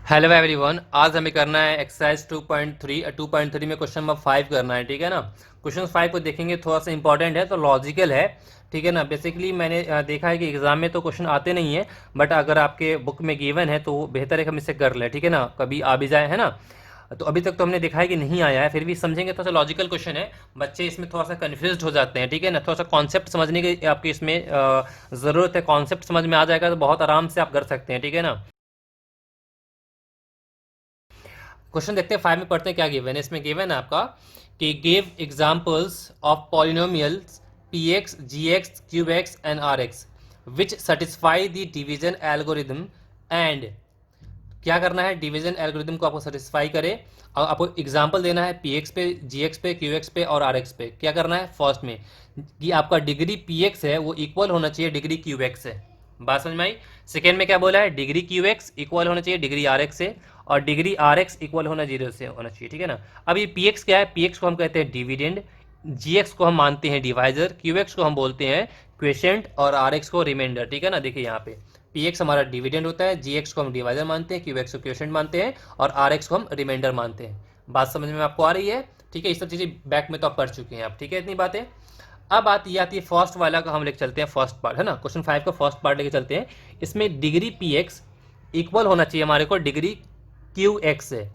Hello everyone, आज हमें करना है एक्सरसाइज 2.3 में क्वेश्चन नंबर 5 करना है। ठीक है ना। क्वेश्चन 5 को देखेंगे, थोड़ा सा इंपॉर्टेंट है तो लॉजिकल है। ठीक है ना। बेसिकली मैंने देखा है कि एग्जाम में तो क्वेश्चन आते नहीं है, बट अगर आपके बुक में गिवन है तो बेहतर है कि हम इसे कर लें। ठीक है ना, कभी आ भी जाए, है ना। तो अभी तक तो हमने देखा है कि नहीं आया है, फिर भी समझेंगे। थोड़ा सा लॉजिकल क्वेश्चन है, बच्चे इसमें थोड़ा सा कन्फ्यूज हो जाते हैं। ठीक है ना, थोड़ा सा कॉन्सेप्ट समझने की आपकी इसमें ज़रूरत है। कॉन्सेप्ट समझ में आ जाएगा तो बहुत आराम से आप कर सकते हैं। ठीक है ना। क्वेश्चन देखते हैं 5 में, पढ़ते हैं क्या गिवन है। इसमें गिवन है आपका कि give examples of polynomials p x, g x, q x and r x which satisfy the division algorithm and. क्या करना है, डिवीजन एल्गोरिदम को आपको सेटिस्फाई करे और आपको एग्जांपल देना है पी एक्स पे, जी एक्स पे, क्यू एक्स पे और आर एक्स पे। क्या करना है, फर्स्ट में कि आपका डिग्री पी एक्स है वो इक्वल होना चाहिए डिग्री क्यू एक्स से। बात समझ में आई। सेकेंड में क्या बोला है, डिग्री क्यू एक्स इक्वल होना चाहिए डिग्री आर एक्स से, और डिग्री आर एक्स इक्वल होना जीरो से होना चाहिए। ठीक है ना। अब ये पी एक्स क्या है, पी एक्स को हम कहते हैं डिविडेंड, जी एक्स को हम मानते हैं डिवाइजर, क्यू एक्स को हम बोलते हैं क्वेशेंट और आर एक्स को रिमाइंडर। ठीक है ना। देखिए यहाँ पे पी एक्स हमारा डिविडेंड होता है, जी एक्स को हम डिवाइजर मानते हैं, क्यू एक्स को क्वेशेंट मानते हैं और आर एक्स को हम रिमाइंडर मानते हैं। बात समझ में आपको आ रही है। ठीक है, इस सब चीज़ें बैक में तो आप पढ़ चुके हैं आप। ठीक है, इतनी बातें। अब बात ये आती है फर्स्ट वाला का, हम लेके चलते हैं फर्स्ट पार्ट, है ना। क्वेश्चन 5 का फर्स्ट पार्ट लेके चलते हैं। इसमें डिग्री पी एक्स इक्वल होना चाहिए हमारे को डिग्री क्यू एक्स से।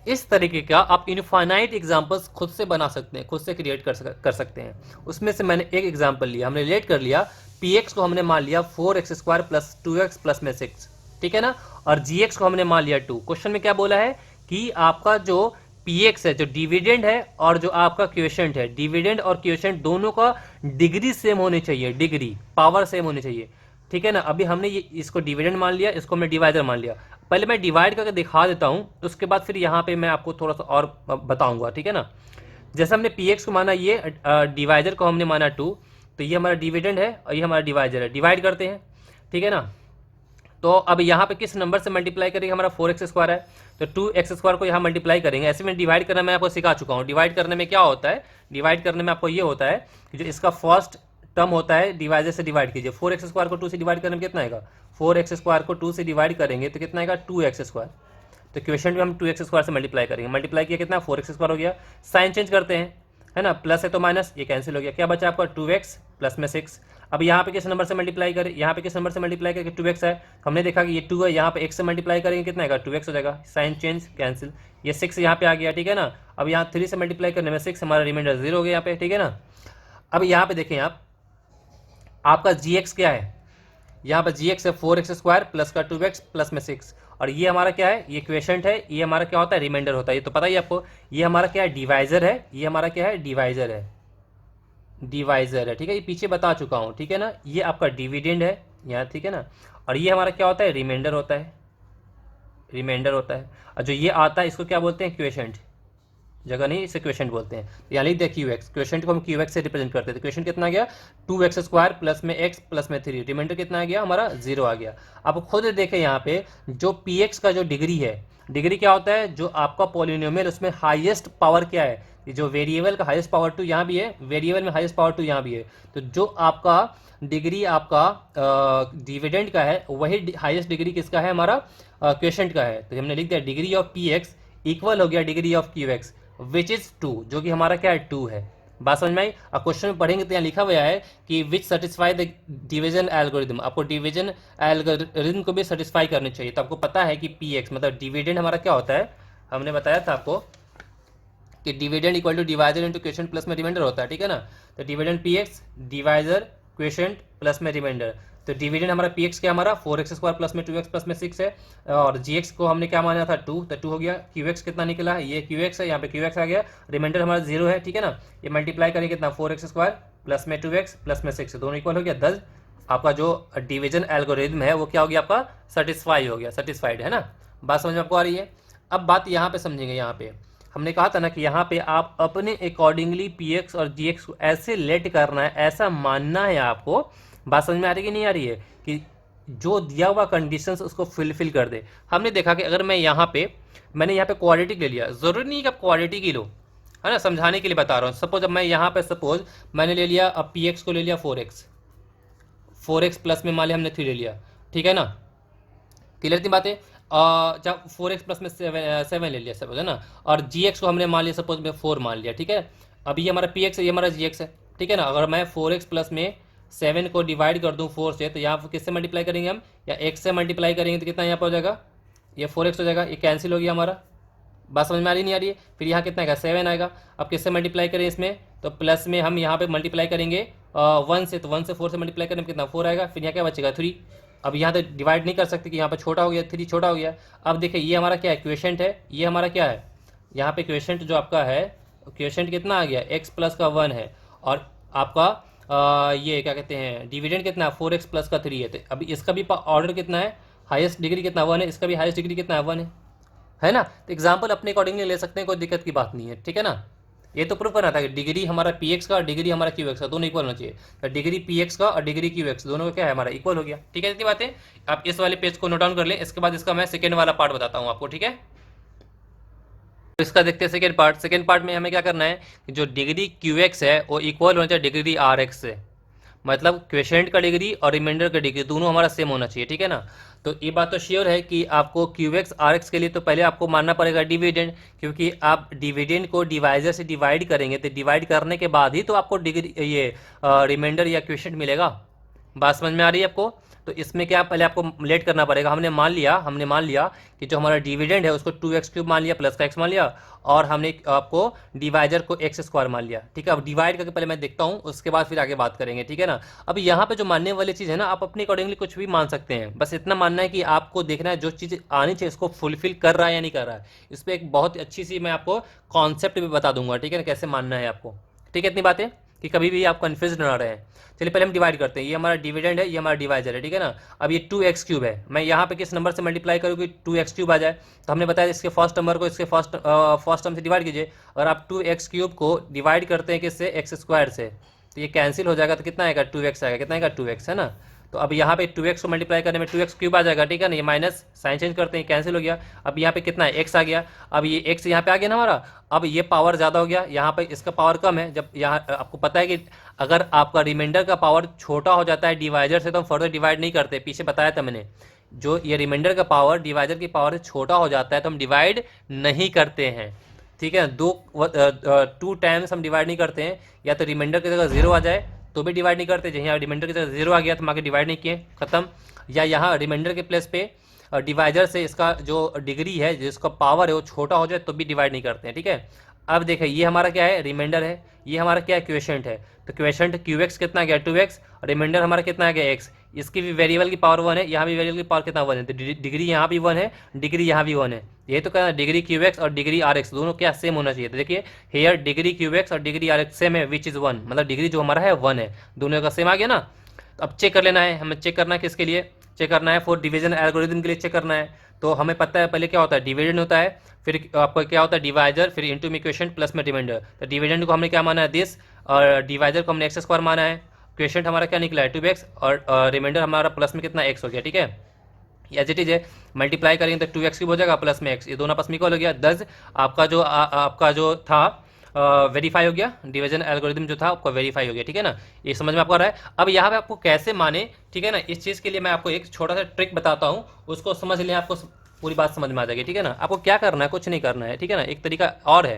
इस तरीके का आप इनफाइनाइट एग्जांपल्स खुद से बना सकते हैं, खुद से क्रिएट कर सकते हैं। उसमें से मैंने एक एग्जांपल लिया, हमने रिलेट कर लिया। पी एक्स को हमने मान लिया 4x² प्लस 2x प्लस में 6। ठीक है ना। और जी एक्स को हमने मान लिया 2। क्वेश्चन में क्या बोला है कि आपका जो पी एक्स है, जो डिविडेंड है और जो आपका क्वेशेंट है, डिविडेंड और क्वेशेंट दोनों का डिग्री सेम होनी चाहिए, डिग्री पावर सेम होनी चाहिए। ठीक है ना। अभी हमने ये इसको डिविडेंड मान लिया, इसको हमने डिवाइजर मान लिया। पहले मैं डिवाइड करके दिखा देता हूँ, उसके बाद फिर यहाँ पे मैं आपको थोड़ा सा और बताऊंगा। ठीक है ना। जैसे हमने पी एक्स को माना, ये डिवाइजर को हमने माना 2, तो ये हमारा डिविडेंड है और ये हमारा डिवाइजर है। डिवाइड करते हैं। ठीक है ना। तो अब यहाँ पे किस नंबर से मल्टीप्लाई करेंगे, हमारा 4x² है तो 2x² को यहाँ मल्टीप्लाई करेंगे। ऐसे में डिवाइड करना मैं आपको सिखा चुका हूँ। डिवाइड करने में क्या होता है, डिवाइड करने में आपको ये होता है कि जो इसका फर्स्ट टर्म होता है डिवाइजर से डिवाइड कीजिए। 4x² को 2 से डिवाइड करने में कितना आएगा, 4x² को 2 से डिवाइड करेंगे तो कितना आएगा 2x²। तो क्वेश्चन में हम 2x² से मल्टीप्लाई करेंगे, मल्टीप्लाई किया कितना 4x² हो गया। साइन चेंज करते हैं, है ना। प्लस है तो माइनस, ये कैंसिल हो गया। क्या बचा आपका 2x प्लस में 6। अब यहाँ पे किस नंबर से मल्टीप्लाई करें, यहाँ पे किस नंबर से मल्टीप्लाई करें, 2x है। हमने देखा कि ये 2 है, यहाँ पे x से मल्टीप्लाई करेंगे कितना आएगा 2x हो जाएगा। साइन चेंज कैंसिल, ये 6 यहाँ पे आ गया। ठीक है ना। अब यहाँ 3 से मल्टीप्लाई करने में 6, हमारा रिमाइंडर 0 हो गया यहाँ पे। ठीक है ना। अब यहाँ पे देखें आप, आपका जी एक्स क्या है, यहाँ पर जी एक्स है 4x² प्लस का 2x प्लस में 6। और ये हमारा क्या है, ये क्वेशेंट है, ये हमारा क्या होता है रिमाइंडर होता है, ये तो पता ही आपको। ये हमारा क्या है डिवाइजर है, ये हमारा क्या है डिवाइजर है, डिवाइजर है। ठीक है, ये पीछे बता चुका हूँ। ठीक है ना। ये आपका डिविडेंड है यहाँ। ठीक है ना। और ये हमारा क्या होता है रिमाइंडर होता है, रिमाइंडर होता है। और जो ये आता है इसको क्या बोलते हैं क्वेशेंट, जगह नहीं इसे क्वेश्चन बोलते हैं। तो यहाँ लिख दिया क्यू एक्स, क्वेश्चन को हम क्यू एक्स से रिप्रेजेंट करते हैं। तो क्वेश्चन कितना गया 2x² प्लस में x प्लस में 3, रिमाइंडर कितना आ गया हमारा 0 आ गया। आप खुद देखें यहाँ पे जो पी एक्स का जो डिग्री है, डिग्री क्या होता है, जो आपका पॉलिनोमियल उसमें हाईएस्ट पावर क्या है, जो वेरिएबल का हाईएस्ट पावर 2 यहाँ भी है, वेरिएबल में हाईएस्ट पावर 2 यहाँ भी है। तो जो आपका डिग्री आपका डिविडेंड का है वही हाईएस्ट डिग्री किसका है, हमारा क्वेश्चन का है। तो हमने लिख दिया degree of P x equal हो गया degree of Q x which is 2, जो कि हमारा क्या है 2 है। बात समझ में आई। अब क्वेश्चन में पढ़ेंगे तो यहाँ लिखा हुआ है कि विच सेटिस्फाई द डिवीजन एल्गोरिदम, आपको डिवीजन एल्गोरिदम को भी सेटिस्फाई करनी चाहिए। तो आपको पता है कि पी एक्स मतलब डिविडेंड हमारा क्या होता है, हमने बताया था आपको कि dividend equal to divisor into quotient plus में रिमाइंडर होता है। ठीक है ना। तो dividend p x divisor quotient plus में रिमाइंडर। तो डिविडेंड हमारा पी एक्स क्या हमारा 4x² प्लस में 2x प्लस में 6 है, और जी एक्स को हमने क्या माना था 2, तो 2 हो गया। क्यू एक्स कितना निकला है, ये क्यू एक्स है, यहाँ पे क्यू एक्स आ गया, रिमाइंडर हमारा 0 है। ठीक है ना। ये मल्टीप्लाई करेंगे कितना 4x² प्लस में 2x प्लस में 6, दोनों इक्वल हो गया 10। आपका जो डिवीजन एल्गोरिदम है वो क्या हो गया आपका सेटिस्फाई हो गया, सेटिस्फाइड है ना। बात समझ में आपको आ रही है। अब बात यहाँ पे समझेंगे, यहाँ पे हमने कहा था ना कि यहाँ पे आप अपने अकॉर्डिंगली पी एक्स और जी एक्स को ऐसे लेट करना है, ऐसा मानना है आपको। बात समझ में आ रही है कि नहीं आ रही है, कि जो दिया हुआ कंडीशंस उसको फिल कर दे। हमने देखा कि अगर मैं यहाँ पे मैंने यहाँ पे क्वाड्रेटिक ले लिया, जरूरी नहीं कि आप क्वाड्रेटिक ही लो, है ना, समझाने के लिए बता रहा हूँ। सपोज अब मैं यहाँ पे सपोज मैंने ले लिया, अब पी एक्स को ले लिया 4x प्लस में मान लिया हमने 3 ले लिया। ठीक है ना, क्लियर थी बातें। जब 4x प्लस में 7 ले लिया सपोज है ना, और gx को हमने मान लिया सपोज में 4 मान लिया, ठीक है। अभी ये हमारा px है, ये हमारा gx है, ठीक है ना। अगर मैं 4x प्लस में 7 को डिवाइड कर दूं 4 से, तो यहाँ पर किससे मल्टीप्लाई करेंगे हम, या x से मल्टीप्लाई करेंगे तो कितना यहाँ पर हो जाएगा, ये 4x हो जाएगा, ये कैंसिल हो गया हमारा। बात समझ में आ रही नहीं आ रही है। फिर यहाँ कितना आएगा, 7 आएगा। अब किससे मल्टीप्लाई करें इसमें, तो प्लस में हम यहाँ पे मल्टीप्लाई करेंगे 1 से, तो 1 से 4 से मल्टीप्लाई करें कितना 4 आएगा। फिर यहाँ क्या बचेगा 3। अब यहाँ तो डिवाइड नहीं कर सकते कि यहाँ पे छोटा हो गया, 3 छोटा हो गया। अब देखिए ये हमारा क्या है, क्वेश्चन है, ये हमारा क्या है, यहाँ पे क्वेश्चन जो आपका है, क्वेश्चन कितना आ गया, x प्लस का 1 है, और आपका ये क्या कहते हैं डिविडेंड कितना है, 4x प्लस का 3 है। तो अभी इसका भी ऑर्डर कितना है, हाईएस्ट डिग्री कितना 1 है, इसका भी हाईएस्ट डिग्री कितना है 1 है ना। तो एग्जाम्पल अपने अकॉर्डिंगली ले सकते हैं, कोई दिक्कत की बात नहीं है, ठीक है ना। ये तो प्रूफ करना था कि डिग्री हमारा px का और डिग्री हमारा qx का दोनों इक्वल होना चाहिए। तो डिग्री px का और डिग्री qx दोनों का क्या है, हमारा इक्वल हो गया, ठीक है। इतनी बातें आप इस वाले पेज को नोट डाउन कर लें। इसके बाद इसका मैं सेकेंड वाला पार्ट बताता हूँ आपको, ठीक है। तो इसका देखते हैं सेकेंड पार्ट। सेकेंड पार्ट में हमें क्या करना है कि जो डिग्री qx है वो इक्वल होना चाहिए डिग्री rx से, मतलब क्वेश्चन का डिग्री और रिमाइंडर का डिग्री दोनों हमारा सेम होना चाहिए, ठीक है ना। तो ये बात तो श्योर है कि आपको QX RX के लिए तो पहले आपको मानना पड़ेगा डिविडेंड, क्योंकि आप डिविडेंड को डिवाइजर से डिवाइड करेंगे, तो डिवाइड करने के बाद ही तो आपको डिग्री ये रिमाइंडर या क्वेश्चन मिलेगा। बात समझ में आ रही है आपको। तो इसमें क्या पहले आपको लेट करना पड़ेगा। हमने मान लिया कि जो हमारा डिविडेंड है उसको 2x क्यूब मान लिया प्लस का x मान लिया, और हमने आपको डिवाइजर को x स्क्वायर मान लिया, ठीक है। अब डिवाइड करके पहले मैं देखता हूँ, उसके बाद फिर आगे बात करेंगे, ठीक है ना। अब यहाँ पे जो मानने वाली चीज़ है ना, आप अपने अकॉर्डिंगली कुछ भी मान सकते हैं, बस इतना मानना है कि आपको देखना है जो चीज़ आनी चाहिए इसको फुलफिल कर रहा है या नहीं कर रहा है। इस पर एक बहुत अच्छी सी मैं आपको कॉन्सेप्ट भी बता दूंगा, ठीक है ना, कैसे मानना है आपको, ठीक है। इतनी बातें कि कभी भी आप कन्फ्यूज ना रहे। चलिए पहले हम डिवाइड करते हैं। ये हमारा डिविडेंड है, ये हमारा डिवाइजर है, ठीक है ना। अब ये 2x क्यूब है, मैं यहाँ पे किस नंबर से मल्टीप्लाई करूँगी, 2x क्यूब आ जाए। तो हमने बताया इसके फर्स्ट नंबर को इसके फर्स्ट टर्म से डिवाइड कीजिए। अगर आप 2x क्यूब को डिवाइड करते हैं किससे, x स्क्वायर से, तो ये कैंसिल हो जाएगा, तो कितना आएगा 2x आएगा, कितना आएगा 2x है ना। तो अब यहाँ पे 2x को मल्टीप्लाई करने में 2x क्यूब आ जाएगा, ठीक है ना। ये माइनस साइन चेंज करते हैं, कैंसिल हो गया। अब यहाँ पे कितना है, x आ गया। अब ये x यहाँ पे आ गया ना हमारा। अब ये पावर ज़्यादा हो गया, यहाँ पे इसका पावर कम है। जब यहाँ आपको पता है कि अगर आपका रिमाइंडर का पावर छोटा हो जाता है डिवाइजर से, तो हम फर्दर डिवाइड नहीं करते, पीछे बताया था मैंने। जो ये रिमाइंडर का पावर डिवाइजर की पावर से छोटा हो जाता है तो हम डिवाइड नहीं करते हैं, ठीक है। 2 टाइम्स हम डिवाइड नहीं करते हैं, या तो रिमाइंडर की जगह 0 आ जाए तो भी डिवाइड नहीं करते। यहाँ रिमाइंडर की जगह 0 आ गया तो हम आगे डिवाइड नहीं किए, खत्म। या यहाँ रिमाइंडर के प्लेस पे डिवाइजर से इसका जो डिग्री है, जिसका पावर है वो छोटा हो जाए तो भी डिवाइड नहीं करते हैं, ठीक है। अब देखिए ये हमारा क्या है, रिमाइंडर है, ये हमारा क्या है, क्वेश्चन है। तो क्वेश्चन QX कितना गया 2x, और रिमाइंडर हमारा कितना आ गया x। इसकी भी वेरिएबल की पावर 1 है, यहाँ भी वेरिएबल की पावर कितना 1 है, तो डिग्री यहाँ भी 1 है, डिग्री यहाँ भी 1 है। ये तो कहना डिग्री QX और डिग्री RX दोनों क्या सेम होना चाहिए। तो देखिए हेयर डिग्री QX और डिग्री RX सेम है, विच इज़ 1, मतलब डिग्री जो हमारा है 1 है, दोनों का सेम आ गया ना। तो अब चेक कर लेना है, हमें चेक करना है किसके लिए, चेक करना है फॉर डिवीजन एल्गोरिथम के लिए चेक करना है। तो हमें पता है पहले क्या होता है, डिविडेंड होता है, फिर आपका क्या होता है डिवाइजर, फिर इंटू में क्वेश्चन प्लस में रिमाइंडर। तो डिविडेंड को हमने क्या माना है दिस, और डिवाइजर को हमने x स्क्वायर माना है। क्वेश्चन हमारा क्या निकला है 2x, और रिमाइंडर हमारा प्लस में कितना x हो गया, ठीक है। एज इट इज है, मल्टीप्लाई करेंगे तो 2x क्यूब हो जाएगा प्लस में x, ये दोनों आपस में इक्वल हो गया 10। आपका जो था वेरीफाई हो गया, डिवीजन एल्गोरिथम जो था आपका वेरीफाई हो गया, ठीक है ना। ये समझ में आपको आ रहा है। अब यहाँ पे आपको कैसे माने, ठीक है ना, इस चीज़ के लिए मैं आपको एक छोटा सा ट्रिक बताता हूँ, उसको समझ लें, आपको पूरी बात समझ में आ जाएगी, ठीक है ना। आपको क्या करना है, कुछ नहीं करना है, ठीक है ना। एक तरीका और है,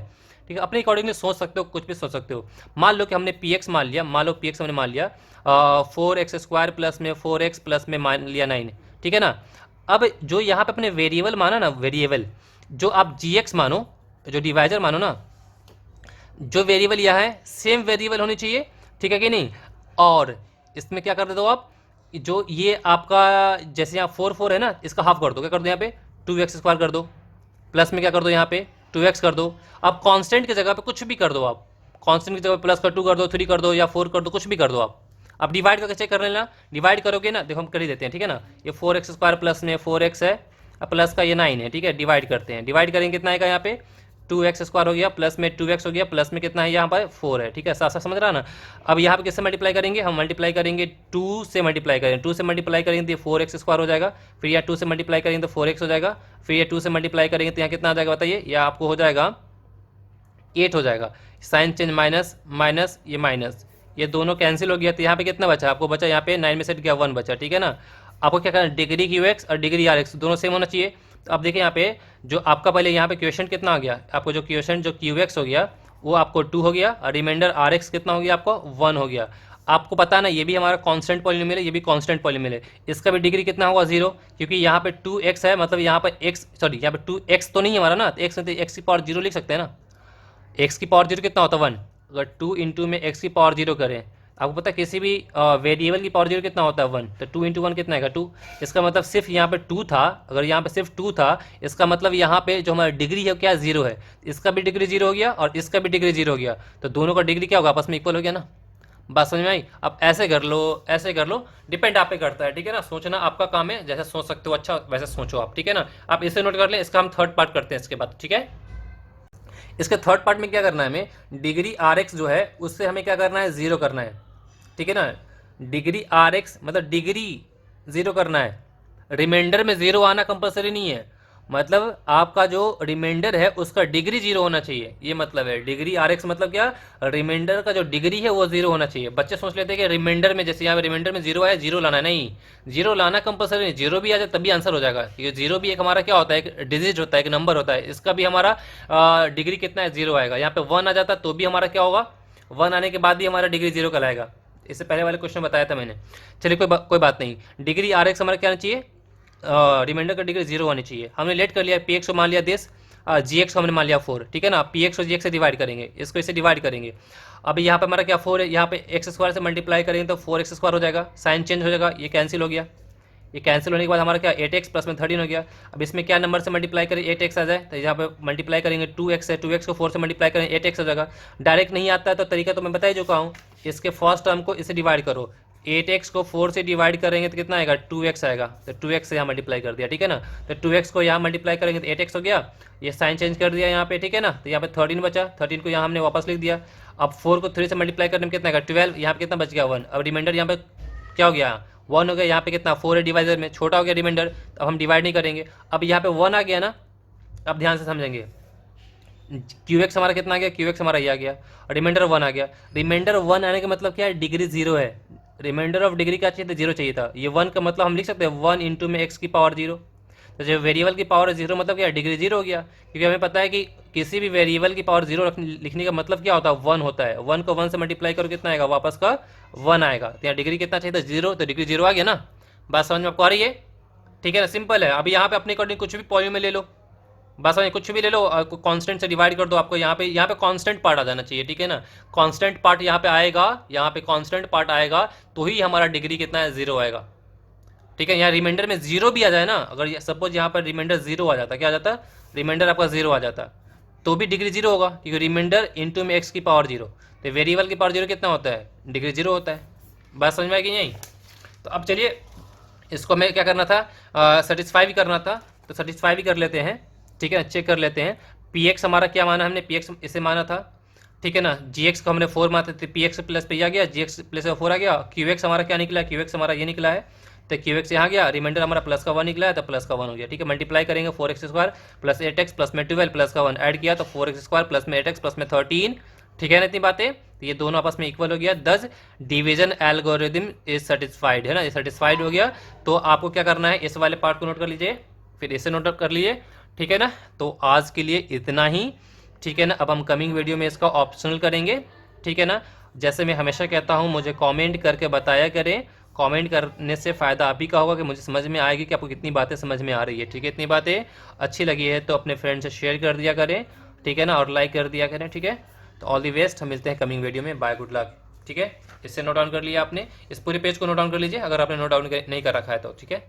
ठीक है, अपने अकॉर्डिंगली सोच सकते हो, कुछ भी सोच सकते हो। मान लो कि हमने px मान लिया, मान लो px हमने मान लिया 4x स्क्वायर प्लस में 4x प्लस में मान लिया 9, ठीक है ना। अब जो यहाँ पे अपने वेरिएबल माना ना, वेरिएबल जो आप gx मानो, जो डिवाइजर मानो ना, जो वेरिएबल यहाँ है सेम वेरिएबल होनी चाहिए, ठीक है कि नहीं। और इसमें क्या कर देते हो आप, जो ये आपका जैसे यहाँ 4 है ना, इसका हाफ कर दो, क्या कर दो यहाँ पे 2x स्क्वायर कर दो, प्लस में क्या कर दो यहाँ पे 2x कर दो। अब कांस्टेंट की जगह पे कुछ भी कर दो, आप कांस्टेंट की जगह प्लस का 2 कर दो, 3 कर दो, या 4 कर दो, कुछ भी कर दो आप। अब डिवाइड करके चेक कर लेना, डिवाइड करोगे ना, देखो हम कर ही देते हैं, ठीक है ना। ये 4x स्क्वायर प्लस में 4x है, अब प्लस का ये 9 है, ठीक है। डिवाइड करते हैं, डिवाइड करेंगे कितना आएगा यहाँ पे 2x स्क्वायर हो गया, प्लस में 2x हो गया, प्लस में कितना है यहाँ पर 4 है, ठीक है। साथ साथ समझ रहा ना। अब यहाँ पे किससे मल्टीप्लाई करेंगे, हम मल्टीप्लाई करेंगे 2 से मल्टीप्लाई करेंगे, 2 से मल्टीप्लाई करेंगे तो 4x स्क्वायर हो जाएगा, फिर यहाँ 2 से मल्टीप्लाई करेंगे तो 4x हो जाएगा, फिर ये 2 से मल्टीप्लाई करेंगे तो यहाँ कितना आ जाएगा बताइए, यह आपको हो जाएगा 8 हो जाएगा। साइन चेंज माइनस माइनस, ये माइनस, ये दोनों कैंसिल हो गया, तो यहाँ पे कितना बचा आपको, बचा यहाँ पे 9 में से गया 1 बचा, ठीक है ना। आपको क्या करना है, डिग्री QX और डिग्री RX दोनों सेम होना चाहिए। तो अब देखिए यहाँ पे जो आपका पहले यहाँ पे क्वेश्चन कितना आ गया, आपको जो क्वेश्चन जो क्यू एक्स हो गया वो आपको 2 हो गया, और रिमाइंडर आर एक्स कितना हो गया आपको 1 हो गया। आपको पता ना ये भी हमारा कांस्टेंट पॉलिनोमियल है, ये भी कांस्टेंट पॉलिनोमियल है, इसका भी डिग्री कितना होगा 0, क्योंकि यहाँ पे 2x है, मतलब यहाँ पे x, सॉरी यहाँ पे 2x तो नहीं है हमारा ना, तो x है तो x की पावर 0 लिख सकते हैं ना। x की पावर 0 कितना होता है 1, अगर 2 इंटू में x की पावर 0 करें, आपको पता है किसी भी वेरिएबल की पावर 0 कितना होता है 1, तो 2 इंटू 1 कितना आएगा 2। इसका मतलब सिर्फ यहाँ पे 2 था, अगर यहाँ पे सिर्फ 2 था, इसका मतलब यहाँ पे जो हमारा डिग्री है क्या 0 है, इसका भी डिग्री 0 हो गया और इसका भी डिग्री 0 हो गया, तो दोनों का डिग्री क्या होगा आपस में इक्वल हो गया ना। बात समझ में आई। अब ऐसे कर लो, ऐसे कर लो, डिपेंड आप पे करता है, ठीक है ना, सोचना आपका काम है, जैसे सोच सकते हो अच्छा वैसे सोचो आप, ठीक है ना। आप इसे नोट कर लें, इसका हम थर्ड पार्ट करते हैं इसके बाद, ठीक है। इसके थर्ड पार्ट में क्या करना है हमें, डिग्री आर एक्स जो है उससे हमें क्या करना है 0 करना है, ठीक है ना। डिग्री आर एक्स मतलब डिग्री 0 करना है, रिमाइंडर में 0 आना कंपलसरी नहीं है, मतलब आपका जो रिमाइंडर है उसका डिग्री 0 होना चाहिए, ये मतलब है डिग्री आर एक्स मतलब क्या, रिमाइंडर का जो डिग्री है वो 0 होना चाहिए। बच्चे सोच लेते हैं कि रिमाइंडर में, जैसे यहाँ पे रिमाइंडर में 0 आया 0 लाना है, नहीं 0 लाना कंपलसरी नहीं, 0 भी आ जाए तभी आंसर हो जाएगा, क्योंकि 0 भी एक हमारा क्या होता है, एक डिजिट होता है, एक नंबर होता है, इसका भी हमारा डिग्री कितना है 0 आएगा। यहाँ पे 1 आ जाता तो भी हमारा क्या होगा, 1 आने के बाद भी हमारा डिग्री 0 कहलाएगा। इससे पहले वाले क्वेश्चन बताया था मैंने। चलिए कोई बात नहीं, डिग्री आर एक्स हमारा क्या आना चाहिए, रिमाइंडर का डिग्री 0 होनी चाहिए। हमने लेट कर लिया, पी एक्स को मान लिया 10, जी एक्स को हमने मान लिया 4, ठीक है ना। पी एक्स और जी एक्स से डिवाइड करेंगे, इसको इससे डिवाइड करेंगे। अब यहाँ पे हमारा क्या 4 है, यहाँ पे एक्स स्क्वायर से मल्टीप्लाई करेंगे तो 4x स्क्वायर हो जाएगा, साइन चेंज हो जाएगा, ये कैंसिल हो गया, ये कैंसिल होने के बाद हमारा क्या 8x प्लस में 13 हो गया। अब इसमें क्या नंबर से मल्टीप्लाई करें 8x आ जाए, तो यहाँ पे मल्टीप्लाई करेंगे 2x है, 2x को 4 से मल्टीप्लाई करें 8x हो जाएगा। डायरेक्ट नहीं आता है तो तरीका तो मैं बता ही चुका हूँ, इसके फर्स्ट टर्म को इसे डिवाइड करो, 8x को 4 से डिवाइड करेंगे तो कितना आएगा 2x आएगा, तो 2x से यहाँ मल्टीप्लाई कर दिया, ठीक है ना। तो 2x को यहाँ मल्टीप्लाई करेंगे तो 8x हो गया, ये साइन चेंज कर दिया यहाँ पे, ठीक है ना। तो यहाँ पे 13 बचा, 13 को यहाँ हमने वापस लिख दिया। अब 4 को 3 से मल्टीप्लाई करने में कितना आएगा 12, यहाँ पे कितना बच गया 1। अब रिमाइंडर यहाँ पे क्या हो गया 1 हो गया, यहाँ पे कितना 4 है डिवाइजर में, छोटा हो गया रिमाइंडर, अब हम डिवाइड नहीं करेंगे। अब यहाँ पे 1 आ गया ना, अब ध्यान से समझेंगे, क्यू एक्स हमारा कितना आ गया, क्यू एक्स हमारा ये आ गया, और रिमाइंडर 1 आ गया। रिमाइंडर 1 आने का मतलब क्या है, डिग्री 0 है, रिमाइंडर ऑफ डिग्री क्या चाहिए था 0 चाहिए था, ये 1 का मतलब हम लिख सकते हैं 1 इंटू में x की पावर 0, तो जो वेरिएबल की पावर 0 मतलब क्या डिग्री 0 हो गया, क्योंकि हमें पता है कि किसी भी वेरिएबल की पावर 0 लिखने का मतलब क्या होता है 1 होता है, 1 को 1 से मल्टीप्लाई करो कितना आएगा वापस का 1 आएगा, तो यहाँ डिग्री कितना चाहिए था 0, तो डिग्री 0 आ गया ना। बात समझ में आपको आ रही है, ठीक है ना, सिंपल है। अभी यहाँ पे अपने अकॉर्डिंग कुछ भी पॉलिनोमियल ले लो, बस कुछ भी ले लो, कांस्टेंट से डिवाइड कर दो, आपको यहाँ पे कांस्टेंट पार्ट आ जाना चाहिए, ठीक है ना। कांस्टेंट पार्ट यहाँ पे आएगा, यहाँ पे कांस्टेंट पार्ट आएगा तो ही हमारा डिग्री कितना है 0 आएगा, ठीक है। यहाँ रिमाइंडर में 0 भी आ जाए ना, अगर सपोज यहाँ पर रिमाइंडर 0 आ जाता, क्या आ जाता, रिमाइंडर आपका 0 आ जाता तो भी डिग्री 0 होगा, क्योंकि रिमाइंडर इंटू में x की पावर 0, तो वेरिएबल की पावर 0 कितना होता है, डिग्री 0 होता है। बात समझ में आएगी नहीं। तो अब चलिए इसको हमें क्या करना था, सेटिस्फाई भी करना था, तो सेटिस्फाई भी कर लेते हैं, ठीक है, चेक कर लेते हैं। पी एक्स हमारा क्या माना हमने, पी एक्स इसे माना था, ठीक है ना। जी एक्स को हमने 4 माना था, पी एक्स प्लस पे आ गया, जी एक्स प्लस 4 आ गया। क्यू एक्स हमारा क्या निकला, क्यू एक्स हमारा ये निकला है, तो क्यू एक्स यहाँ गया, रिमाइंडर हमारा प्लस का 1 निकला है, तो प्लस का 1 हो गया, ठीक है। मल्टीप्लाई करेंगे 4x square plus 8x plus में 12 प्लस का 1 ऐड किया तो 4x स्क्वायर प्लस में 8x प्लस में 13, ठीक है ना। इतनी बातें, तो ये दोनों आपस में इक्वल हो गया, दस डिवीजन एल्गोरिदम इज सेटिस्फाइड, है ना, ये सेटिस्फाइड हो गया। तो आपको क्या करना है, इस वाले पार्ट को नोट कर लीजिए, फिर इसे नोट कर लीजिए, ठीक है ना। तो आज के लिए इतना ही, ठीक है ना। अब हम कमिंग वीडियो में इसका ऑप्शनल करेंगे, ठीक है ना। जैसे मैं हमेशा कहता हूँ, मुझे कमेंट करके बताया करें, कमेंट करने से फ़ायदा आप ही का होगा कि मुझे समझ में आएगी कि आपको कितनी बातें समझ में आ रही है, ठीक है। इतनी बातें अच्छी लगी है तो अपने फ्रेंड से शेयर कर दिया करें, ठीक है ना, और लाइक कर दिया करें, ठीक है। तो ऑल दी बेस्ट, हम मिलते हैं कमिंग वीडियो में, बाय, गुड लक, ठीक है। इससे नोट डाउन कर लिया आपने, इस पूरे पेज को नोट डाउन कर लीजिए अगर आपने नोट डाउन नहीं कर रखा है तो, ठीक है।